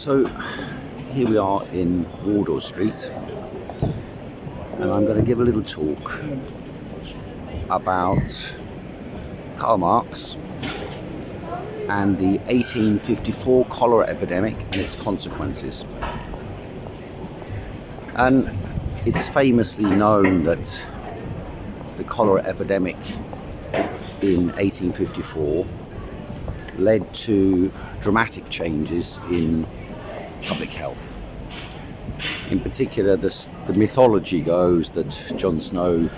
So here we are in Wardour Street, and I'm going to give a little talk about Karl Marx and the 1854 cholera epidemic and its consequences. And it's famously known that the cholera epidemic in 1854 led to dramatic changes in public health. In particular, the mythology goes that Jon Snow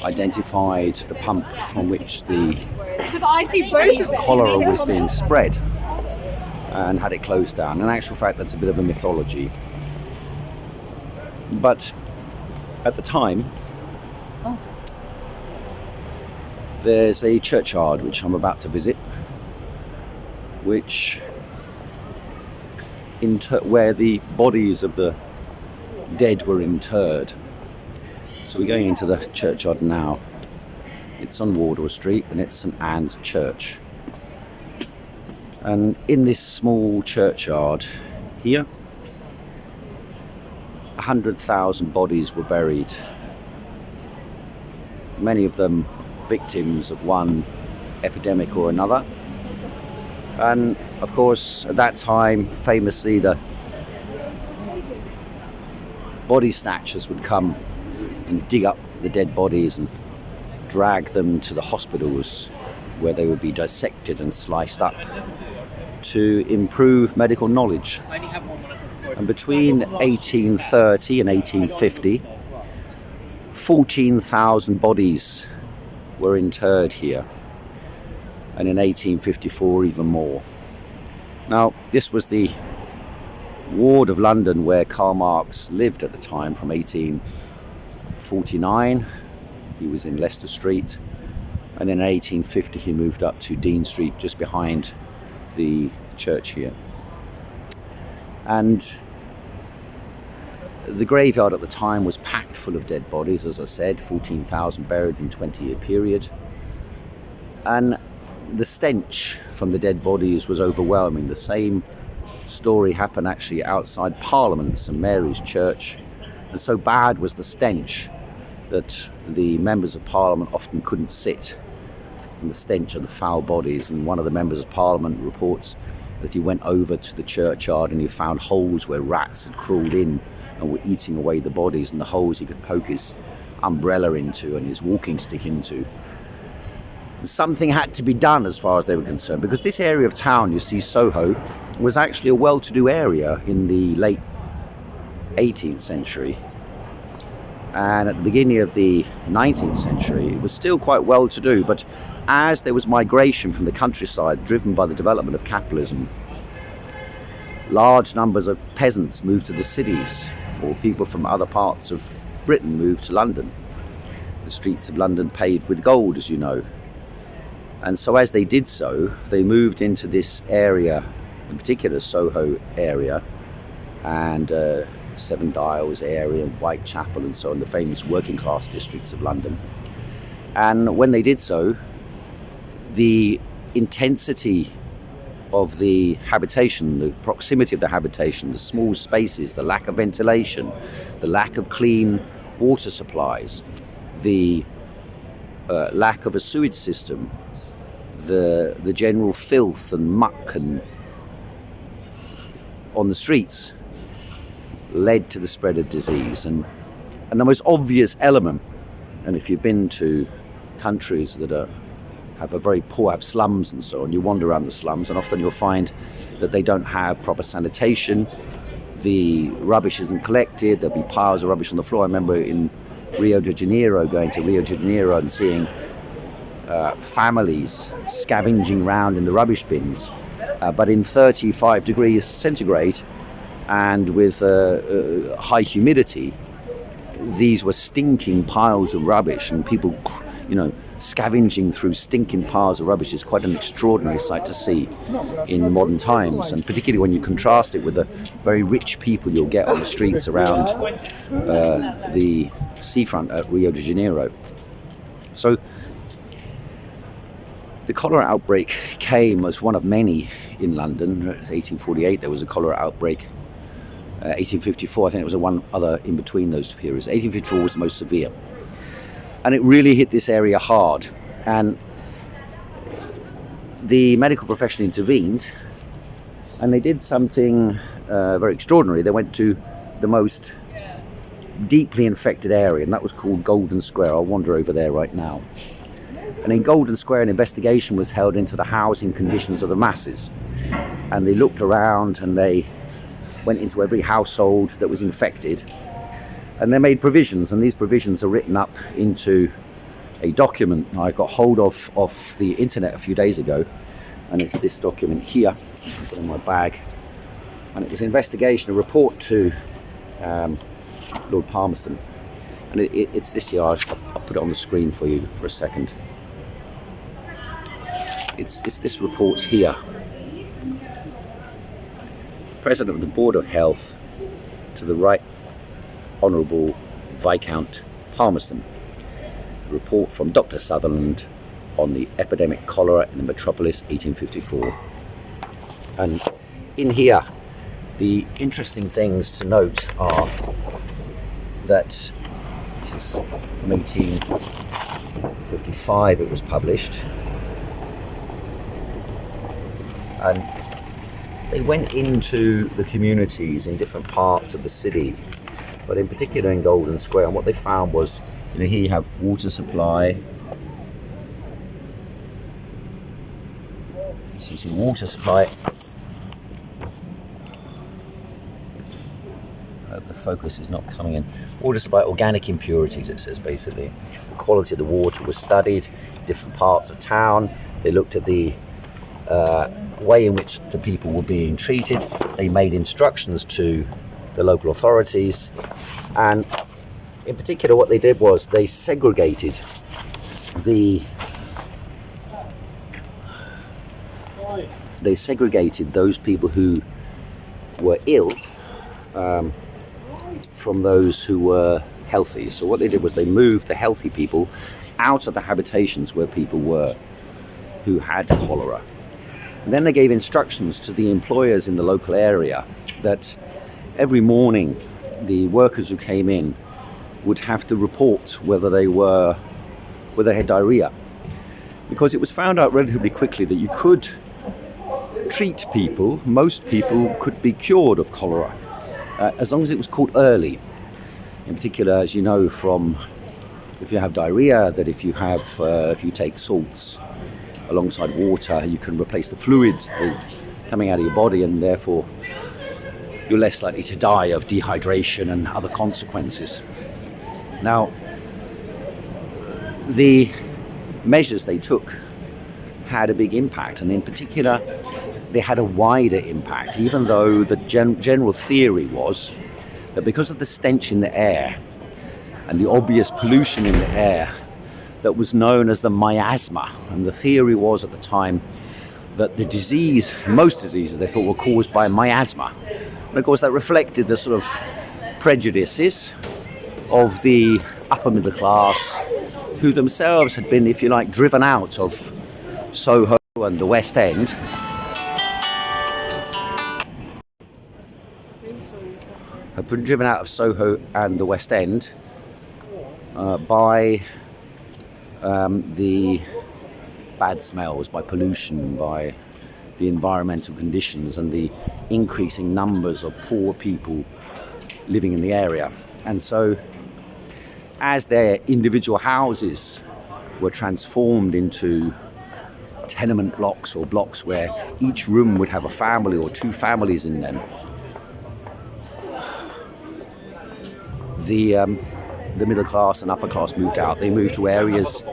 identified the pump from which the cholera was being spread and had it closed down. In actual fact, that's a bit of a mythology. But at the time, there's a churchyard which I'm about to visit, where the bodies of the dead were interred. So we're going into the churchyard now. It's on Wardour Street and it's St Anne's Church. And in this small churchyard here, 100,000 bodies were buried. Many of them victims of one epidemic or another. And of course, at that time, famously, the body snatchers would come and dig up the dead bodies and drag them to the hospitals where they would be dissected and sliced up to improve medical knowledge. And between 1830 and 1850, 14,000 bodies were interred here. And in 1854, even more. Now, this was the ward of London where Karl Marx lived at the time from 1849. He was in Leicester Street. And in 1850, he moved up to Dean Street, just behind the church here. And the graveyard at the time was packed full of dead bodies, as I said, 14,000 buried in a 20-year period. And the stench from the dead bodies was overwhelming. The same story happened actually outside Parliament, St Mary's Church. And so bad was the stench that the members of Parliament often couldn't sit from the stench of the foul bodies. And one of the members of Parliament reports that he went over to the churchyard and he found holes where rats had crawled in and were eating away the bodies, and the holes he could poke his umbrella into and his walking stick into. Something had to be done as far as they were concerned, because this area of town, you see, Soho, was actually a well-to-do area in the late 18th century. And at the beginning of the 19th century, it was still quite well-to-do. But as there was migration from the countryside, driven by the development of capitalism, large numbers of peasants moved to the cities, or people from other parts of Britain moved to London. The streets of London paved with gold, as you know. And so as they did so, they moved into this area, in particular Soho area, and Seven Dials area, Whitechapel and so on, the famous working class districts of London. And when they did so, the intensity of the habitation, the proximity of the habitation, the small spaces, the lack of ventilation, the lack of clean water supplies, the lack of a sewage system, the general filth and muck and on the streets led to the spread of disease. And the most obvious element, and if you've been to countries that have a very poor, have slums and so on, you wander around the slums and often you'll find that they don't have proper sanitation, the rubbish isn't collected, there'll be piles of rubbish on the floor. I remember in Rio de Janeiro, going to Rio de Janeiro and seeing families scavenging around in the rubbish bins, but in 35 degrees centigrade and with high humidity, these were stinking piles of rubbish, and people, scavenging through stinking piles of rubbish is quite an extraordinary sight to see in modern times, and particularly when you contrast it with the very rich people you'll get on the streets around the seafront at Rio de Janeiro. So the cholera outbreak came as one of many in London. It was 1848, there was a cholera outbreak. 1854, I think it was one other in between those periods. 1854 was the most severe. And it really hit this area hard. And the medical profession intervened, and they did something very extraordinary. They went to the most deeply infected area, and that was called Golden Square. I'll wander over there right now. And in Golden Square, an investigation was held into the housing conditions of the masses. And they looked around and they went into every household that was infected. And they made provisions, and these provisions are written up into a document I got hold of off the internet a few days ago. And it's this document here. I've got it in my bag. And it was an investigation, a report to Lord Palmerston. And it's this here. I'll put it on the screen for you for a second. It's this report here. President of the Board of Health to the Right Honourable Viscount Palmerston. A report from Dr. Sutherland on the epidemic cholera in the metropolis 1854. And in here, the interesting things to note are that this is from 1855 it was published, and they went into the communities in different parts of the city, but in particular in Golden Square, and what they found was, here you have water supply. So you see water supply. The focus is not coming in. Water supply, organic impurities, it says basically. The quality of the water was studied in different parts of town. They looked at the way in which the people were being treated. They made instructions to the local authorities, and in particular what they did was they segregated those people who were ill from those who were healthy. So what they did was they moved the healthy people out of the habitations where people were who had cholera. And then they gave instructions to the employers in the local area that every morning the workers who came in would have to report whether they had diarrhea, because it was found out relatively quickly that you could treat people. Most people could be cured of cholera as long as it was caught early. In particular, as you know from if you have diarrhea, that if you take salts alongside water, you can replace the fluids coming out of your body, and therefore you're less likely to die of dehydration and other consequences. Now, the measures they took had a big impact, and in particular they had a wider impact, even though the general theory was that because of the stench in the air and the obvious pollution in the air that was known as the miasma, and the theory was at the time that most diseases they thought were caused by miasma. And of course that reflected the sort of prejudices of the upper middle class, who themselves had been, if you like, driven out of Soho and the West End by the bad smells, by pollution, by the environmental conditions and the increasing numbers of poor people living in the area. And so as their individual houses were transformed into tenement blocks or blocks where each room would have a family or two families in them, the middle class and upper class moved out. They moved to areas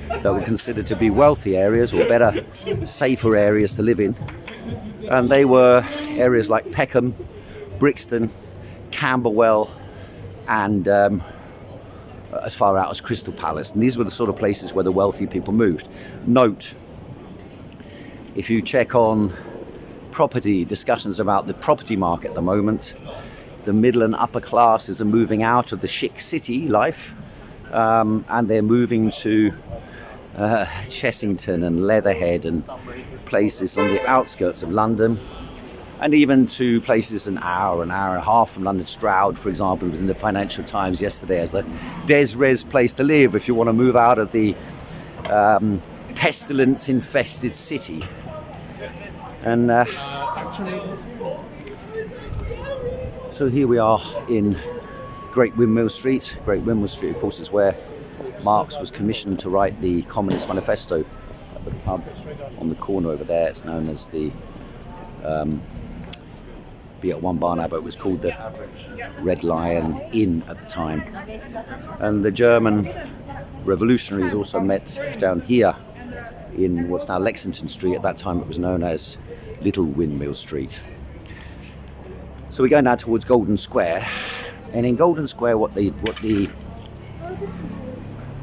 that were considered to be wealthy areas, or better, safer areas to live in. And they were areas like Peckham, Brixton, Camberwell, and as far out as Crystal Palace. And these were the sort of places where the wealthy people moved. Note, if you check on property discussions about the property market at the moment, the middle and upper classes are moving out of the chic city life, and they're moving to Chessington and Leatherhead and places on the outskirts of London, and even to places an hour and a half from London. Stroud, for example, was in the Financial Times yesterday as the des-res place to live if you want to move out of the pestilence-infested city. And so here we are in Great Windmill Street. Great Windmill Street, of course, is where Marx was commissioned to write the Communist Manifesto at the pub on the corner over there. It's known as the be at one bar now, but it was called the Red Lion Inn at the time. And the German revolutionaries also met down here in what's now Lexington Street. At that time it was known as Little Windmill Street. So we go now towards Golden Square, and in Golden Square what the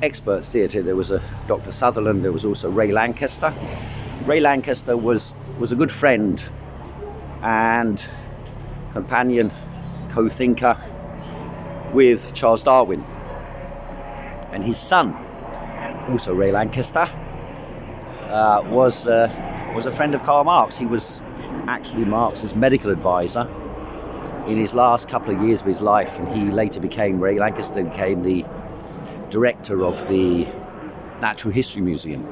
experts did, there was a Dr. Sutherland, there was also Ray Lancaster. Ray Lancaster was a good friend and companion, co-thinker with Charles Darwin, and his son, also Ray Lancaster, was a friend of Karl Marx. He was actually Marx's medical advisor in his last couple of years of his life, and he later Ray Lancaster became the director of the Natural History Museum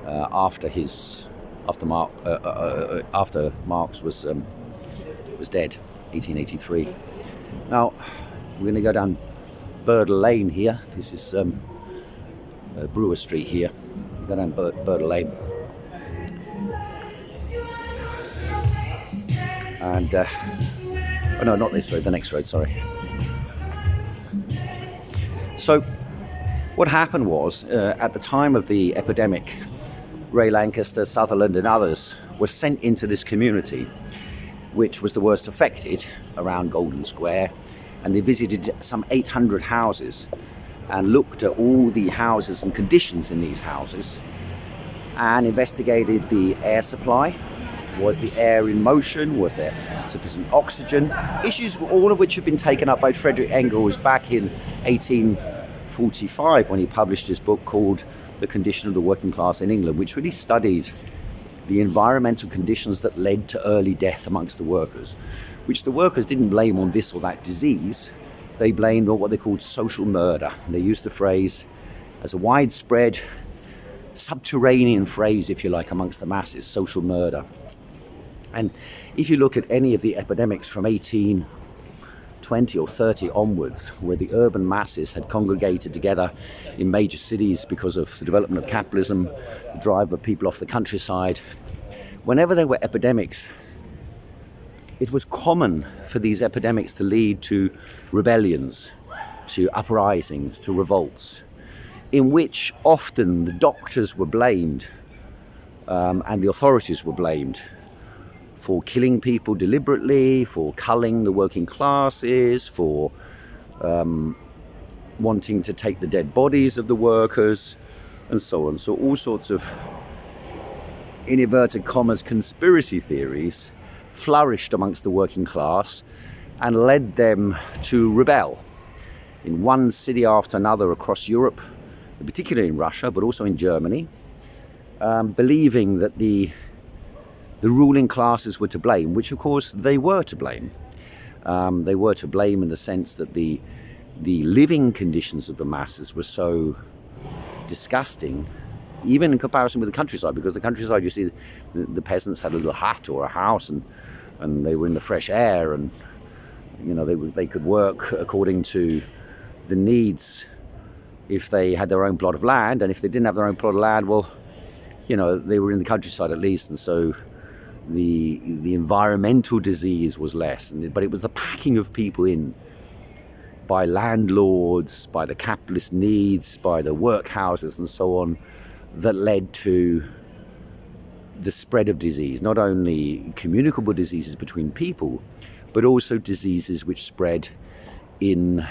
after Marx was dead, 1883. Now we're going to go down Birdle Lane here. This is Brewer Street here. We'll go down Birdle Lane. And oh no, not this road, the next road, sorry. So what happened was, at the time of the epidemic, Ray Lancaster, Sutherland and others were sent into this community, which was the worst affected, around Golden Square, and they visited some 800 houses and looked at all the houses and conditions in these houses and investigated the air supply. Was the air in motion? Was there sufficient oxygen? Issues all of which have been taken up by Frederick Engels back in 1845 when he published his book called The Condition of the Working Class in England, which really studied the environmental conditions that led to early death amongst the workers, which the workers didn't blame on this or that disease. They blamed on what they called social murder. They used the phrase as a widespread subterranean phrase, if you like, amongst the masses, social murder. And if you look at any of the epidemics from 1820 or 30 onwards, where the urban masses had congregated together in major cities because of the development of capitalism, the drive of people off the countryside, whenever there were epidemics, it was common for these epidemics to lead to rebellions, to uprisings, to revolts, in which often the doctors were blamed and the authorities were blamed for killing people deliberately, for culling the working classes, for wanting to take the dead bodies of the workers, and so on. So all sorts of, in inverted commas, conspiracy theories flourished amongst the working class and led them to rebel in one city after another across Europe, particularly in Russia, but also in Germany, believing that the ruling classes were to blame, which of course they were to blame. They were to blame in the sense that the living conditions of the masses were so disgusting, even in comparison with the countryside, because the countryside, you see, the peasants had a little hut or a house, and they were in the fresh air, and you know they could work according to the needs if they had their own plot of land, and if they didn't have their own plot of land, well, you know, they were in the countryside at least, and so the environmental disease was less. But it was the packing of people in by landlords, by the capitalist needs, by the workhouses and so on, that led to the spread of disease, not only communicable diseases between people, but also diseases which spread in,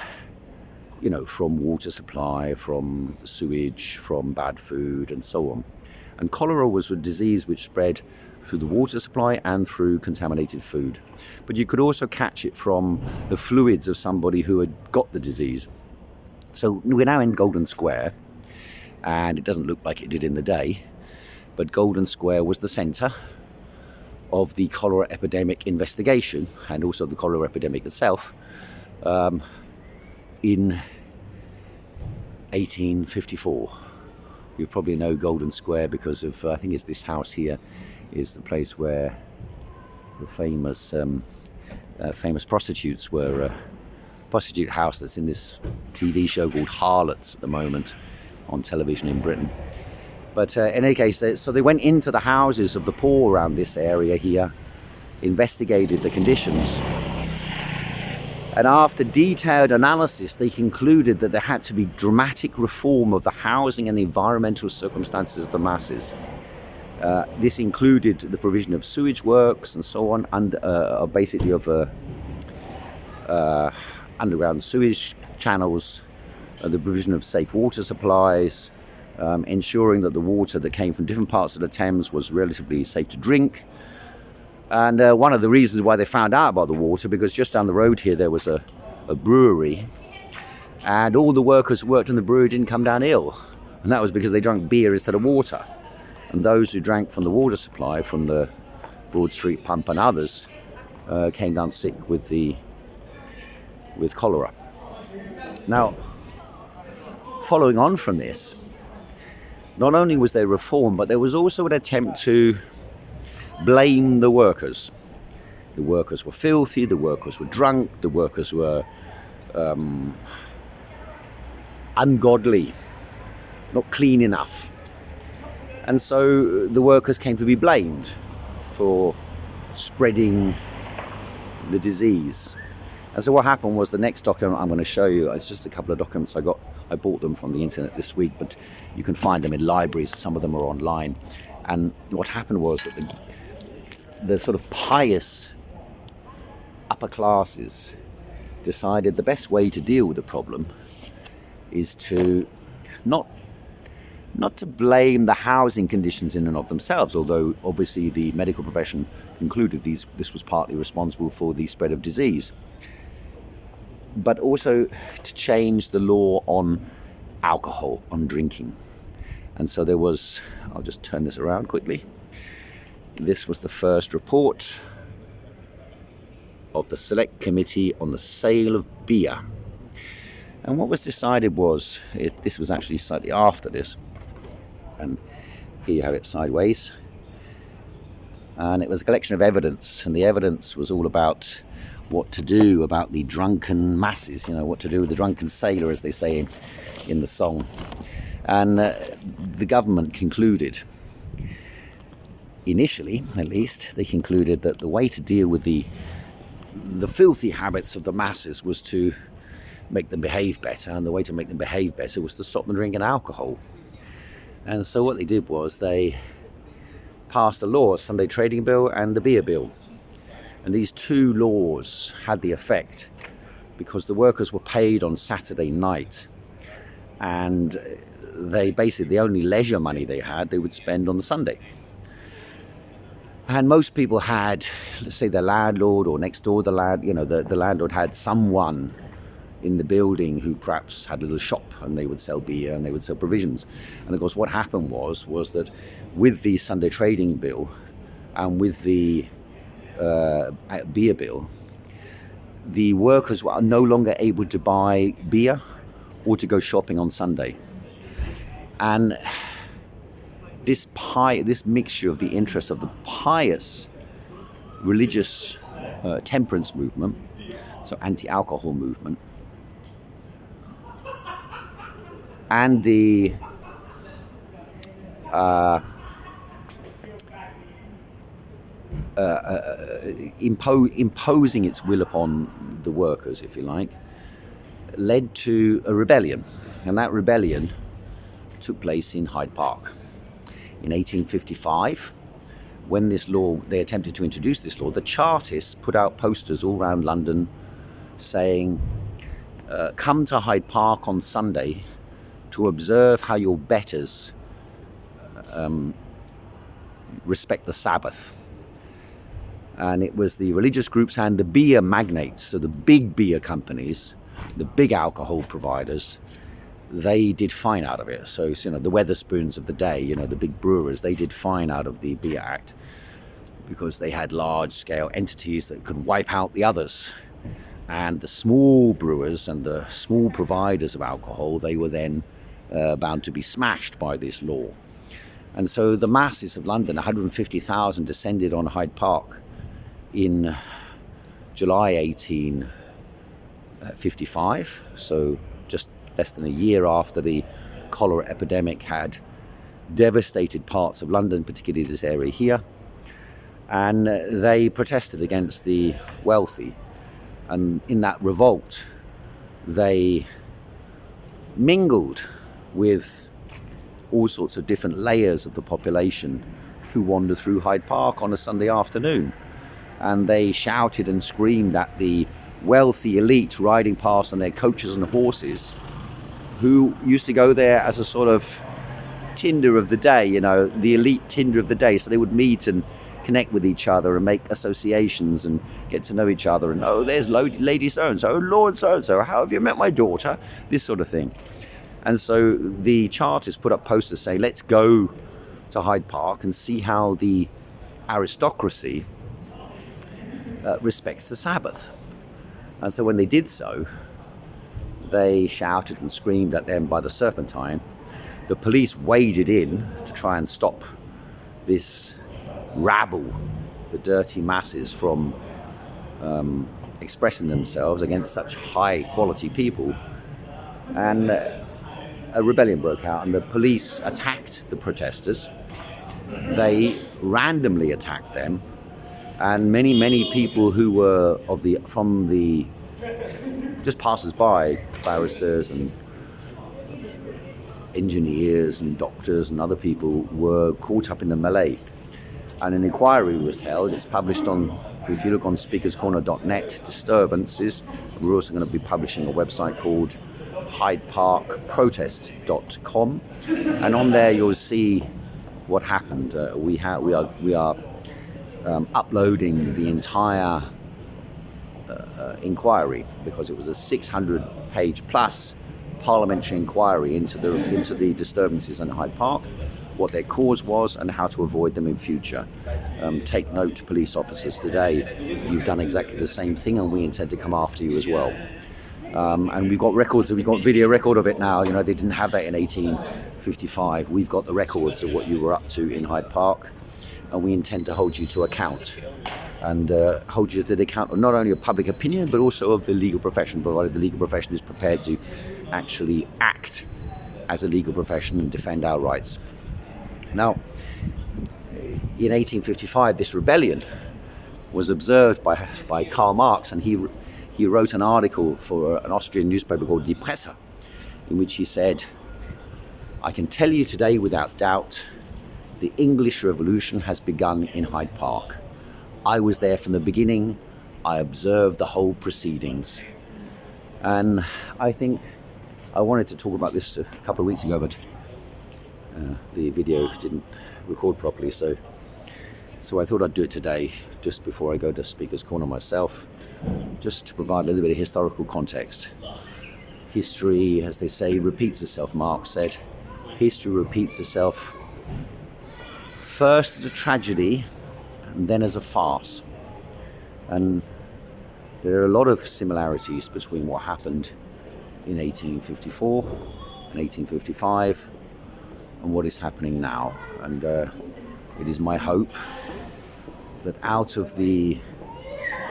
you know, from water supply, from sewage, from bad food and so on. And cholera was a disease which spread through the water supply and through contaminated food. But you could also catch it from the fluids of somebody who had got the disease. So we're now in Golden Square, and it doesn't look like it did in the day, but Golden Square was the centre of the cholera epidemic investigation, and also the cholera epidemic itself, in 1854. You probably know Golden Square because of, I think it's this house here, is the place where the famous prostitutes were, prostitute house that's in this TV show called Harlots at the moment on television in Britain. But in any case, so they went into the houses of the poor around this area here, investigated the conditions, and after detailed analysis, they concluded that there had to be dramatic reform of the housing and the environmental circumstances of the masses. This included the provision of sewage works and so on, and basically of underground sewage channels, the provision of safe water supplies, ensuring that the water that came from different parts of the Thames was relatively safe to drink. And one of the reasons why they found out about the water, because just down the road here there was a brewery, and all the workers who worked in the brewery didn't come down ill, and that was because they drank beer instead of water. And those who drank from the water supply from the Broad Street pump and others came down sick with cholera. Now, following on from this, not only was there reform, but there was also an attempt to blame the workers. The workers were filthy, the workers were drunk, the workers were ungodly, not clean enough. And so the workers came to be blamed for spreading the disease. And so what happened was, the next document I'm going to show you, it's just a couple of documents I bought them from the internet this week, but you can find them in libraries, some of them are online. And what happened was that the sort of pious upper classes decided the best way to deal with the problem is to not to blame the housing conditions in and of themselves, although obviously the medical profession concluded this was partly responsible for the spread of disease, but also to change the law on alcohol, on drinking. And so there was, I'll just turn this around quickly. This was the first report of the Select Committee on the Sale of Beer. And what was decided was, this was actually slightly after this, and here you have it sideways. And it was a collection of evidence, and the evidence was all about what to do about the drunken masses, what to do with the drunken sailor, as they say in the song. And the government concluded, initially at least, they concluded that the way to deal with the filthy habits of the masses was to make them behave better, and the way to make them behave better was to stop them drinking alcohol. And so what they did was they passed a law, Sunday Trading Bill and the Beer Bill. And these two laws had the effect because the workers were paid on Saturday night, and they basically, the only leisure money they had, they would spend on the Sunday. And most people had, let's say, their landlord, or next door the landlord had someone in the building who perhaps had a little shop, and they would sell beer and they would sell provisions. And of course what happened was that with the Sunday Trading Bill and with the Beer Bill, the workers were no longer able to buy beer or to go shopping on Sunday. And this mixture of the interests of the pious religious temperance movement, so anti-alcohol movement, and the imposing its will upon the workers, if you like, led to a rebellion. And that rebellion took place in Hyde Park in 1855. When they attempted to introduce this law, the Chartists put out posters all around London saying, come to Hyde Park on Sunday to observe how your betters respect the Sabbath. And it was the religious groups and the beer magnates, so the big beer companies, the big alcohol providers, they did fine out of it. So, the Weatherspoons of the day, the big brewers, they did fine out of the Beer Act because they had large-scale entities that could wipe out the others. And the small brewers and the small providers of alcohol, they were then bound to be smashed by this law. And so the masses of London, 150,000, descended on Hyde Park in July 1855, so just less than a year after the cholera epidemic had devastated parts of London, particularly this area here. And they protested against the wealthy. And in that revolt, they mingled with all sorts of different layers of the population who wandered through Hyde Park on a Sunday afternoon. And they shouted and screamed at the wealthy elite riding past on their coaches and horses, who used to go there as a sort of Tinder of the day, the elite Tinder of the day. So they would meet and connect with each other and make associations and get to know each other. And, oh, there's Lady so-and-so, oh, Lord so-and-so, how have you met my daughter? This sort of thing. And so the Chartists put up posters saying, let's go to Hyde Park and see how the aristocracy respects the Sabbath. And so when they did so, they shouted and screamed at them by the Serpentine. The police waded in to try and stop this rabble, the dirty masses, from expressing themselves against such high quality people. And a rebellion broke out, and the police attacked the protesters. They randomly attacked them, and many people who were just passers-by, barristers and engineers and doctors and other people, were caught up in the melee. And an inquiry was held. It's published on, if you look on speakerscorner.net, disturbances. We're also going to be publishing a website called hydeparkprotest.com, and on there you'll see what happened. We are uploading the entire inquiry, because it was a 600-page plus parliamentary inquiry into the disturbances in Hyde Park, what their cause was and how to avoid them in future. Take note, police officers, today you've done exactly the same thing, and we intend to come after you as well. And we've got records, we've got video record of it now. They didn't have that in 1855. We've got the records of what you were up to in Hyde Park, and we intend to hold you to account, and hold you to the account of not only of public opinion, but also of the legal profession, provided the legal profession is prepared to actually act as a legal profession and defend our rights. Now, in 1855, this rebellion was observed by Karl Marx, and he wrote an article for an Austrian newspaper called Die Presse, in which he said, I can tell you today without doubt, the English Revolution has begun in Hyde Park. I was there from the beginning. I observed the whole proceedings. And I think I wanted to talk about this a couple of weeks ago, but the video didn't record properly, so I thought I'd do it today, just before I go to Speaker's Corner myself, just to provide a little bit of historical context. History, as they say, repeats itself, Marx said. History repeats itself first as a tragedy and then as a farce. And there are a lot of similarities between what happened in 1854 and 1855 and what is happening now. And it is my hope that out of the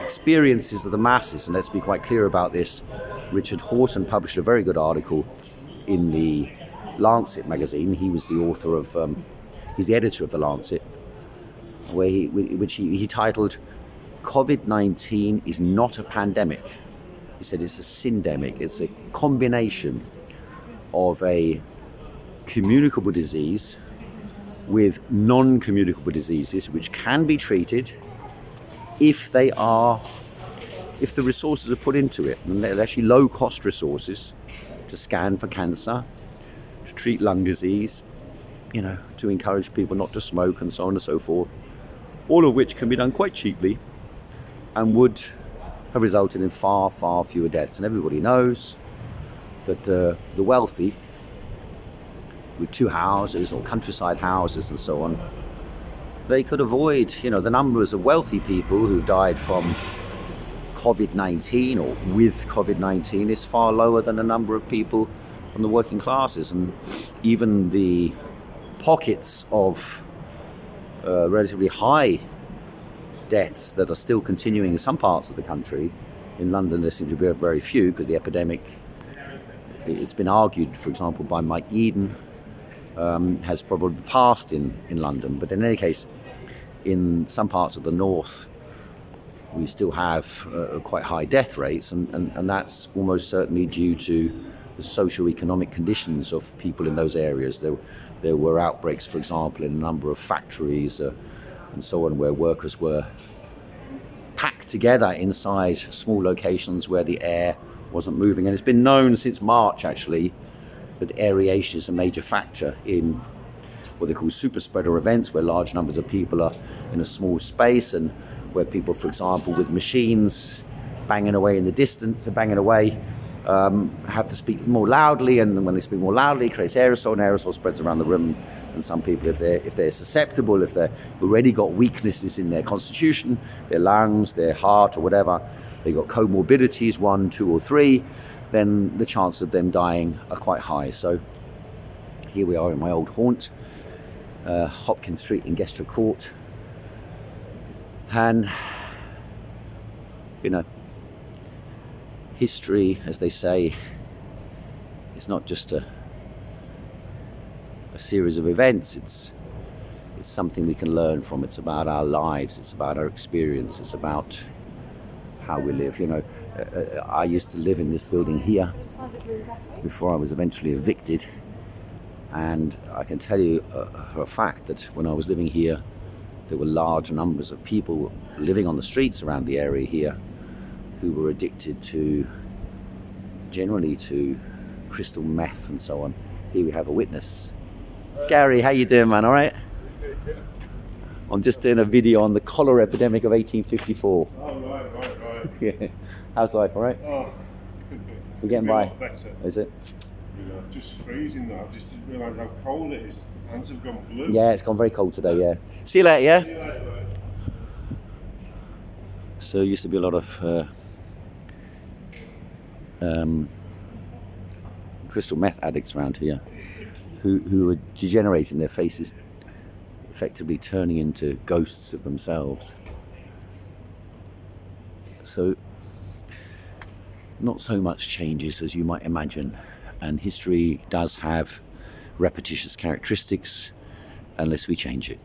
experiences of the masses, and let's be quite clear about this, Richard Horton published a very good article in the Lancet magazine. He was the author of, he's the editor of the Lancet, which he titled, COVID-19 is not a pandemic. He said it's a syndemic. It's a combination of a communicable disease with non-communicable diseases, which can be treated if the resources are put into it. And they're actually low-cost resources to scan for cancer, to treat lung disease, to encourage people not to smoke, and so on and so forth. All of which can be done quite cheaply and would have resulted in far, far fewer deaths. And everybody knows that the wealthy with 2 houses or countryside houses and so on, they could avoid, the numbers of wealthy people who died from COVID-19 or with COVID-19 is far lower than the number of people from the working classes. And even the pockets of relatively high deaths that are still continuing in some parts of the country, in London there seem to be very few because the epidemic, it's been argued, for example, by Mike Eden, has probably passed in London. But in any case, in some parts of the north, we still have quite high death rates, and that's almost certainly due to the socio-economic conditions of people in those areas. There were outbreaks, for example, in a number of factories and so on, where workers were packed together inside small locations where the air wasn't moving. And it's been known since March, actually, that aeration is a major factor in what they call super spreader events, where large numbers of people are in a small space, and where people, for example, with machines banging away in the distance, have to speak more loudly, and when they speak more loudly, it creates aerosol, and aerosol spreads around the room. And some people, if they're susceptible, if they've already got weaknesses in their constitution, their lungs, their heart, or whatever, they've got comorbidities, 1, 2, or 3, then the chance of them dying are quite high. So here we are in my old haunt, Hopkins Street in Gloucester Court. And, history, as they say, is not just a series of events. It's something we can learn from. It's about our lives. It's about our experience. It's about how we live. I used to live in this building here before I was eventually evicted. And I can tell you for a fact that when I was living here, there were large numbers of people living on the streets around the area here who were addicted generally to crystal meth and so on. Here we have a witness. Gary, how you doing, man? All right? I'm just doing a video on the cholera epidemic of 1854. Oh, right. Yeah. How's life, all right? Oh, could be. You're getting by? A lot better. Is it? Just freezing though. I just didn't realise how cold it is. Hands have gone blue. Yeah, it's gone very cold today, yeah. See you later, yeah? See you later, mate. So there used to be a lot of crystal meth addicts around here who were degenerating, their faces effectively turning into ghosts of themselves. So not so much changes as you might imagine, and history does have repetitious characteristics unless we change it.